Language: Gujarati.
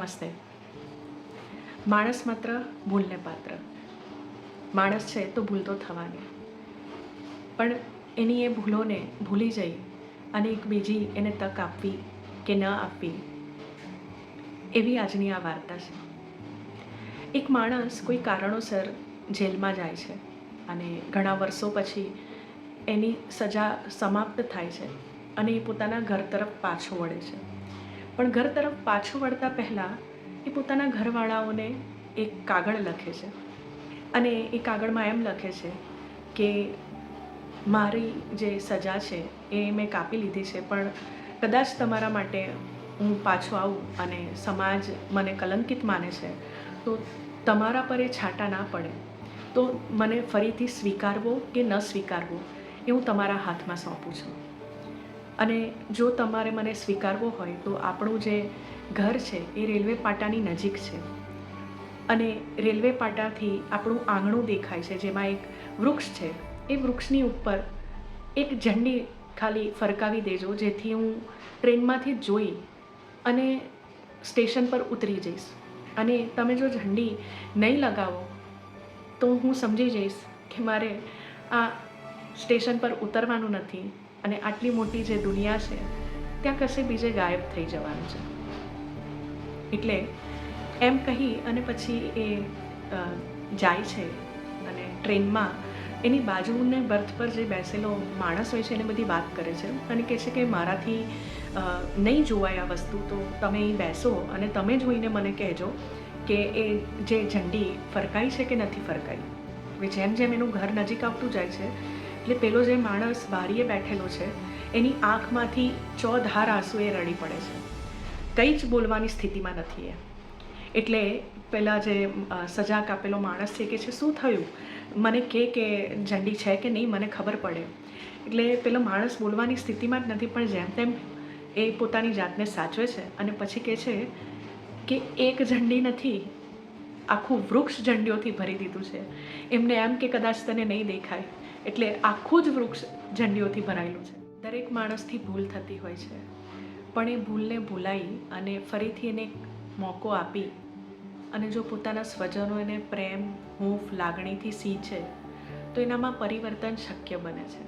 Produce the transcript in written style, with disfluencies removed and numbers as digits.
નમસ્તે. માણસ માત્ર ભૂલને પાત્ર. માણસ છે તો ભૂલ તો થવાની, પણ એની એ ભૂલોને ભૂલી જઈ અને એક બીજી એને તક આપવી કે ન આપવી, એવી આજની આ વાર્તા છે. એક માણસ કોઈ કારણોસર જેલમાં જાય છે અને ઘણા વર્ષો પછી એની સજા સમાપ્ત થાય છે અને એ પોતાના ઘર તરફ પાછો વળે છે. પણ ઘર તરફ પાછું વળતા પહેલાં એ પોતાના ઘરવાળાઓને એક કાગળ લખે છે અને એ કાગળમાં એમ લખે છે કે મારી જે સજા છે એ મેં કાપી લીધી છે, પણ કદાચ તમારા માટે હું પાછો આવું અને સમાજ મને કલંકિત માને છે, તો તમારા પર એ છાંટા ના પડે તો મને ફરીથી સ્વીકારવો કે ન સ્વીકારવો એ હું તમારા હાથમાં સોંપું છું. અને જો તમારે મને સ્વીકારવો હોય તો આપણું જે ઘર છે એ રેલવે પાટાની નજીક છે અને રેલવે પાટાથી આપણું આંગણું દેખાય છે, જેમાં એક વૃક્ષ છે. એ વૃક્ષની ઉપર એક ઝંડી ખાલી ફરકાવી દેજો, જેથી હું ટ્રેનમાંથી જોઈ અને સ્ટેશન પર ઉતરી જઈશ. અને તમે જો ઝંડી નહીં લગાવો તો હું સમજી જઈશ કે મારે આ સ્ટેશન પર ઉતરવાનું નથી અને આટલી મોટી જે દુનિયા છે ત્યાં કશે બીજે ગાયબ થઈ જવાનું છે. એટલે એમ કહી અને પછી એ જાય છે અને ટ્રેનમાં એની બાજુને બર્થ પર જે બેસેલો માણસ હોય છે એને બધી વાત કરે છે અને કહે છે કે મારાથી નહીં જોવાય આ વસ્તુ, તો તમે અહીં બેસો અને તમે જોઈને મને કહેજો કે એ જે ઝંડી ફરકાઈ છે કે નથી ફરકાઈ. હવે જેમ જેમ એનું ઘર નજીક આવતું જાય છે એટલે પેલો જે માણસ બારીએ બેઠેલો છે એની આંખમાંથી ચોધાર આંસુએ રડી પડે છે. કંઈ જ બોલવાની સ્થિતિમાં નથી એ. એટલે પેલા જે સજા કાપેલો માણસ છે કે છે શું થયું, મને કે ઝંડી છે કે નહીં, મને ખબર પડે. એટલે પેલો માણસ બોલવાની સ્થિતિમાં જ નથી, પણ જેમ તેમ એ પોતાની જાતને સાચવે છે અને પછી કહે છે કે એક ઝંડી નથી, આખું વૃક્ષ ઝંડીઓથી ભરી દીધું છે. એમને એમ કે કદાચ તને નહીં દેખાય, એટલે આખું જ વૃક્ષ ઝંડીઓથી ભરાયેલું છે. દરેક માણસથી ભૂલ થતી હોય છે, પણ એ ભૂલને ભૂલાઈ અને ફરીથી એને મોકો આપી અને જો પોતાના સ્વજનો એને પ્રેમ, હૂંફ, લાગણીથી સીંચે તો એનામાં પરિવર્તન શક્ય બને છે.